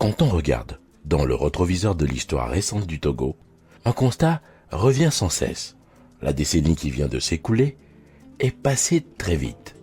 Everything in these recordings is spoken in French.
Quand on regarde dans le rétroviseur de l'histoire récente du Togo, un constat revient sans cesse. La décennie qui vient de s'écouler est passée très vite.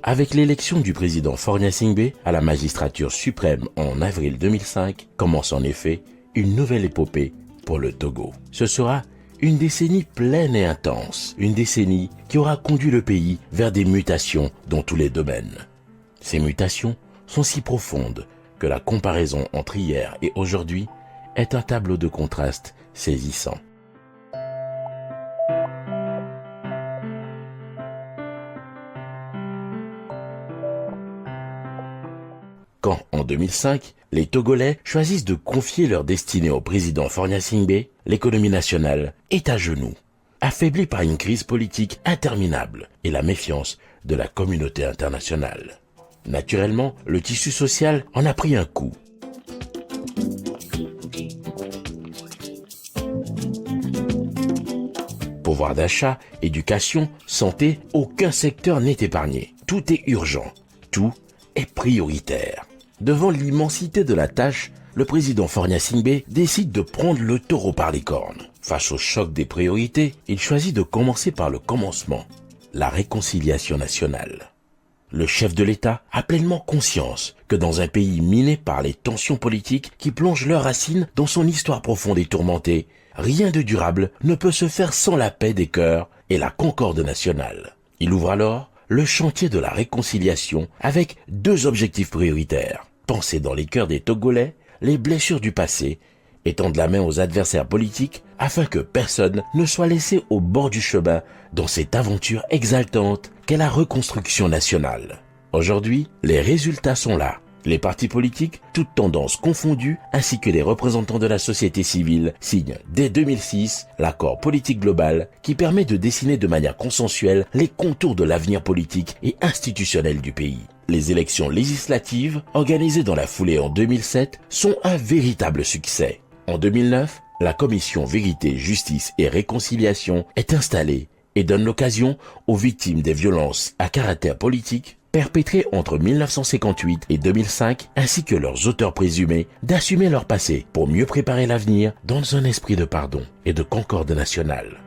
Avec l'élection du président Faure Gnassingbé à la magistrature suprême en avril 2005, commence en effet une nouvelle épopée pour le Togo. Ce sera une décennie pleine et intense, une décennie qui aura conduit le pays vers des mutations dans tous les domaines. Ces mutations sont si profondes que la comparaison entre hier et aujourd'hui est un tableau de contraste saisissant. Quand, en 2005, les Togolais choisissent de confier leur destinée au président Faure Gnassingbé, l'économie nationale est à genoux, affaiblie par une crise politique interminable et la méfiance de la communauté internationale. Naturellement, le tissu social en a pris un coup. Pouvoir d'achat, éducation, santé, aucun secteur n'est épargné. Tout est urgent, tout est prioritaire. Devant l'immensité de la tâche, le président Faure Gnassingbé décide de prendre le taureau par les cornes. Face au choc des priorités, il choisit de commencer par le commencement, la réconciliation nationale. Le chef de l'État a pleinement conscience que dans un pays miné par les tensions politiques qui plongent leurs racines dans son histoire profonde et tourmentée, rien de durable ne peut se faire sans la paix des cœurs et la concorde nationale. Il ouvre alors le chantier de la réconciliation avec deux objectifs prioritaires. Penser dans les cœurs des Togolais les blessures du passé et tendre la main aux adversaires politiques afin que personne ne soit laissé au bord du chemin dans cette aventure exaltante qu'est la reconstruction nationale. Aujourd'hui, les résultats sont là. Les partis politiques, toutes tendances confondues, ainsi que les représentants de la société civile signent dès 2006 l'accord politique global qui permet de dessiner de manière consensuelle les contours de l'avenir politique et institutionnel du pays. Les élections législatives, organisées dans la foulée en 2007, sont un véritable succès. En 2009, la commission Vérité, Justice et Réconciliation est installée et donne l'occasion aux victimes des violences à caractère politique perpétrées entre 1958 et 2005, ainsi que leurs auteurs présumés, d'assumer leur passé pour mieux préparer l'avenir dans un esprit de pardon et de concorde nationale.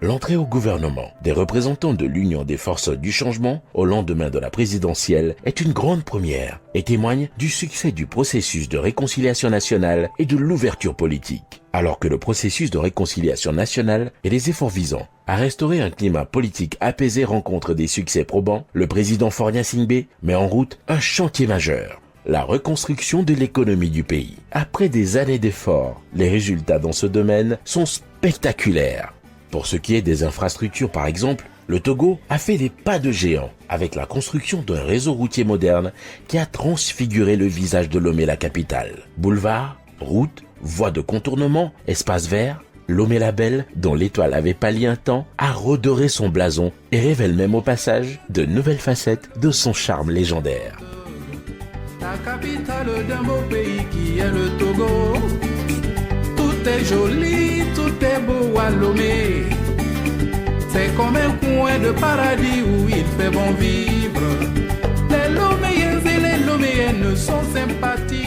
L'entrée au gouvernement des représentants de l'Union des forces du changement au lendemain de la présidentielle est une grande première et témoigne du succès du processus de réconciliation nationale et de l'ouverture politique. Alors que le processus de réconciliation nationale et les efforts visant à restaurer un climat politique apaisé rencontrent des succès probants, le président Faure Gnassingbé met en route un chantier majeur: la reconstruction de l'économie du pays. Après des années d'efforts, les résultats dans ce domaine sont spectaculaires. Pour ce qui est des infrastructures par exemple, le Togo a fait des pas de géant avec la construction d'un réseau routier moderne qui a transfiguré le visage de Lomé, la capitale. Boulevards, routes, voies de contournement, espaces verts, Lomé la Belle, dont l'étoile avait pâli un temps, a redoré son blason et révèle même au passage de nouvelles facettes de son charme légendaire. La capitale d'un beau pays qui est le Togo. Tout est joli, tout est beau à Lomé. C'est comme un coin de paradis où il fait bon vivre. Les Loméens et les Loméennes sont sympathiques.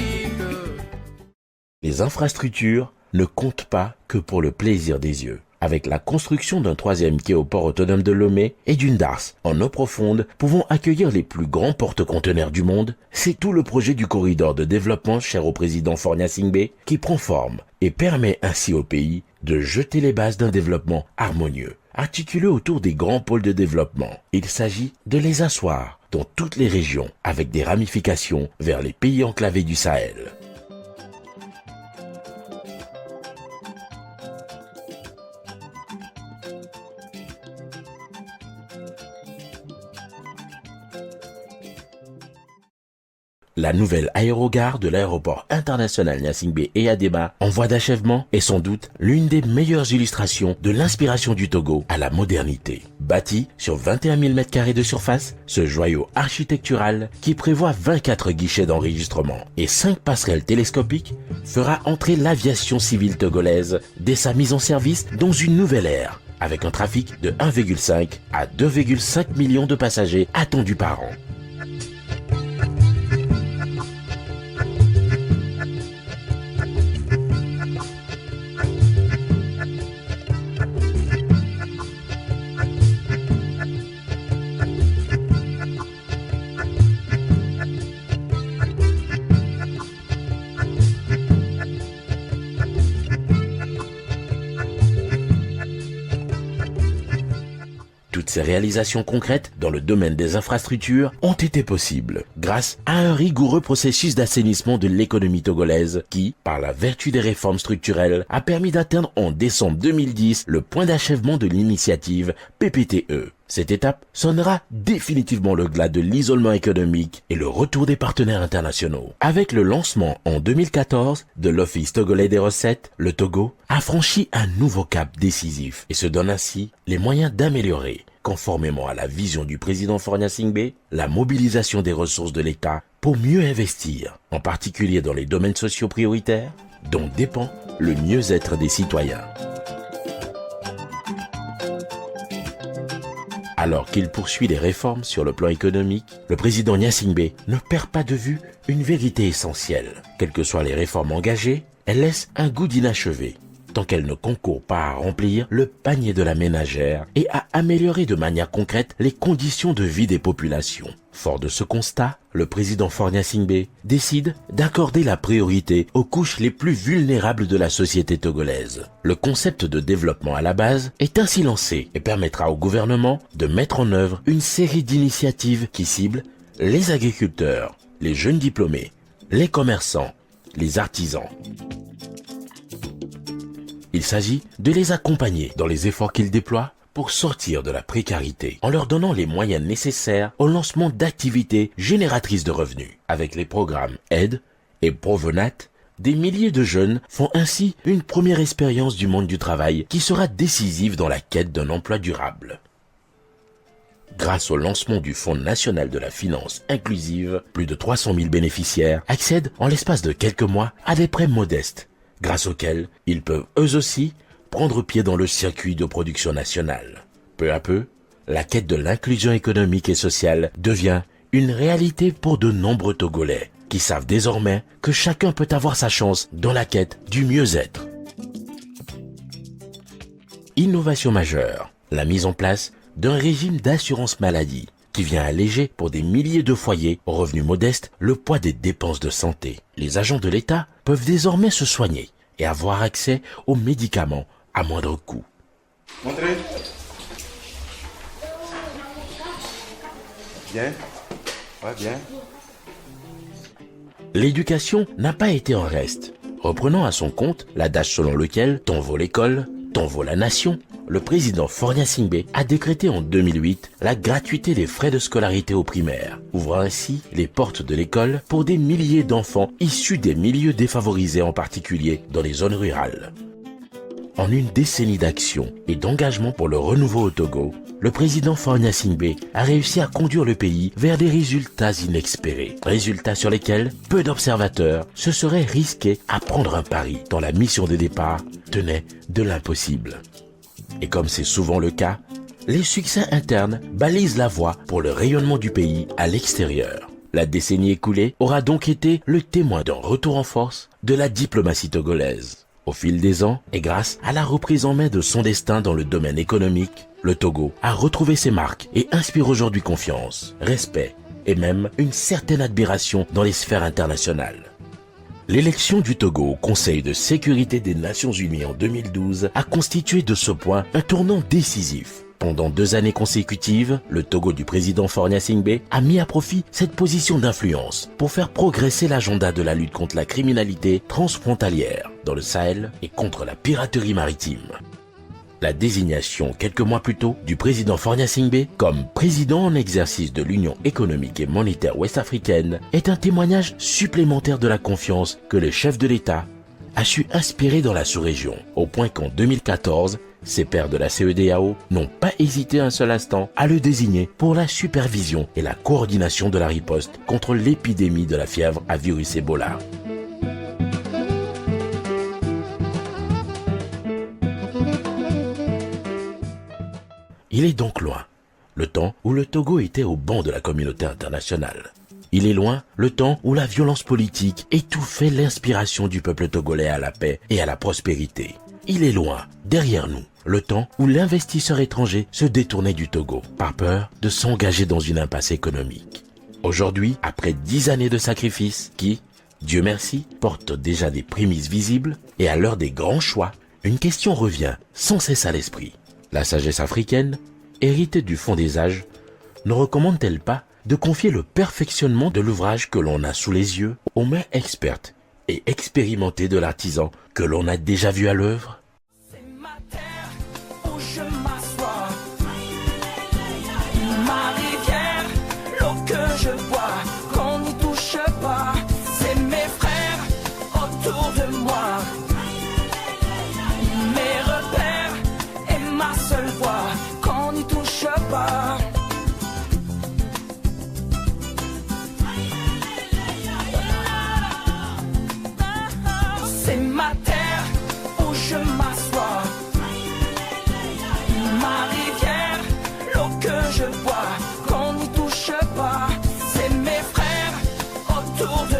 Les infrastructures ne comptent pas que pour le plaisir des yeux. Avec la construction d'un troisième quai au port autonome de Lomé et d'une darse en eau profonde pouvant accueillir les plus grands porte-conteneurs du monde, c'est tout le projet du corridor de développement cher au président Faure Gnassingbé qui prend forme et permet ainsi au pays de jeter les bases d'un développement harmonieux, articulé autour des grands pôles de développement. Il s'agit de les asseoir dans toutes les régions avec des ramifications vers les pays enclavés du Sahel. La nouvelle aérogare de l'aéroport international Gnassingbé et Adéma, en voie d'achèvement, est sans doute l'une des meilleures illustrations de l'inspiration du Togo à la modernité. Bâti sur 21 000 m² de surface, ce joyau architectural, qui prévoit 24 guichets d'enregistrement et 5 passerelles télescopiques, fera entrer l'aviation civile togolaise dès sa mise en service dans une nouvelle ère, avec un trafic de 1,5 à 2,5 millions de passagers attendus par an. Toutes ces réalisations concrètes dans le domaine des infrastructures ont été possibles grâce à un rigoureux processus d'assainissement de l'économie togolaise qui, par la vertu des réformes structurelles, a permis d'atteindre en décembre 2010 le point d'achèvement de l'initiative PPTE. Cette étape sonnera définitivement le glas de l'isolement économique et le retour des partenaires internationaux. Avec le lancement en 2014 de l'Office togolais des recettes, le Togo a franchi un nouveau cap décisif et se donne ainsi les moyens d'améliorer, conformément à la vision du président Faure Gnassingbé, la mobilisation des ressources de l'État pour mieux investir, en particulier dans les domaines sociaux prioritaires dont dépend le mieux-être des citoyens. Alors qu'il poursuit les réformes sur le plan économique, le président Gnassingbé ne perd pas de vue une vérité essentielle. Quelles que soient les réformes engagées, elles laissent un goût d'inachevé, tant qu'elles ne concourent pas à remplir le panier de la ménagère et à améliorer de manière concrète les conditions de vie des populations. Fort de ce constat, le président Faure Gnassingbé décide d'accorder la priorité aux couches les plus vulnérables de la société togolaise. Le concept de développement à la base est ainsi lancé et permettra au gouvernement de mettre en œuvre une série d'initiatives qui ciblent les agriculteurs, les jeunes diplômés, les commerçants, les artisans. Il s'agit de les accompagner dans les efforts qu'ils déploient pour sortir de la précarité, en leur donnant les moyens nécessaires au lancement d'activités génératrices de revenus. Avec les programmes Aide et Provenat, des milliers de jeunes font ainsi une première expérience du monde du travail qui sera décisive dans la quête d'un emploi durable. Grâce au lancement du Fonds national de la finance inclusive, plus de 300 000 bénéficiaires accèdent en l'espace de quelques mois à des prêts modestes, grâce auxquels ils peuvent eux aussi prendre pied dans le circuit de production nationale. Peu à peu, la quête de l'inclusion économique et sociale devient une réalité pour de nombreux Togolais qui savent désormais que chacun peut avoir sa chance dans la quête du mieux-être. Innovation majeure, la mise en place d'un régime d'assurance maladie qui vient alléger pour des milliers de foyers aux revenus modestes le poids des dépenses de santé. Les agents de l'État peuvent désormais se soigner et avoir accès aux médicaments à moindre coût. Montrez. Bien. Ouais, bien. L'éducation n'a pas été en reste. Reprenant à son compte l'adage selon lequel « tant vaut l'école, tant vaut la nation », le président Faure Gnassingbé a décrété en 2008 la gratuité des frais de scolarité au primaire, ouvrant ainsi les portes de l'école pour des milliers d'enfants issus des milieux défavorisés, en particulier dans les zones rurales. En une décennie d'action et d'engagement pour le renouveau au Togo, le président Faure Gnassingbé a réussi à conduire le pays vers des résultats inespérés. Résultats sur lesquels peu d'observateurs se seraient risqués à prendre un pari, tant la mission de départ tenait de l'impossible. Et comme c'est souvent le cas, les succès internes balisent la voie pour le rayonnement du pays à l'extérieur. La décennie écoulée aura donc été le témoin d'un retour en force de la diplomatie togolaise. Au fil des ans, et grâce à la reprise en main de son destin dans le domaine économique, le Togo a retrouvé ses marques et inspire aujourd'hui confiance, respect et même une certaine admiration dans les sphères internationales. L'élection du Togo au Conseil de sécurité des Nations Unies en 2012 a constitué de ce point un tournant décisif. Pendant 2 années consécutives, le Togo du président Faure Gnassingbé a mis à profit cette position d'influence pour faire progresser l'agenda de la lutte contre la criminalité transfrontalière dans le Sahel et contre la piraterie maritime. La désignation quelques mois plus tôt du président Faure Gnassingbé comme président en exercice de l'Union économique et monétaire ouest-africaine est un témoignage supplémentaire de la confiance que le chef de l'État a su inspirer dans la sous-région, au point qu'en 2014, ses pairs de la CEDEAO n'ont pas hésité un seul instant à le désigner pour la supervision et la coordination de la riposte contre l'épidémie de la fièvre à virus Ebola. Il est donc loin, le temps où le Togo était au banc de la communauté internationale. Il est loin le temps où la violence politique étouffait l'inspiration du peuple togolais à la paix et à la prospérité. Il est loin, derrière nous, le temps où l'investisseur étranger se détournait du Togo par peur de s'engager dans une impasse économique. Aujourd'hui, après 10 années de sacrifices qui, Dieu merci, portent déjà des prémices visibles et à l'heure des grands choix, une question revient sans cesse à l'esprit. La sagesse africaine, héritée du fond des âges, ne recommande-t-elle pas de confier le perfectionnement de l'ouvrage que l'on a sous les yeux aux mains expertes et expérimentées de l'artisan que l'on a déjà vu à l'œuvre? C'est ma terre où je m'assois, ma rivière, l'eau que je bois, qu'on n'y touche pas. C'est mes frères autour de moi, mes repères et ma seule voix, qu'on n'y touche pas. C'est ma terre où je m'assois, ma rivière, l'eau que je bois, qu'on n'y touche pas. C'est mes frères autour de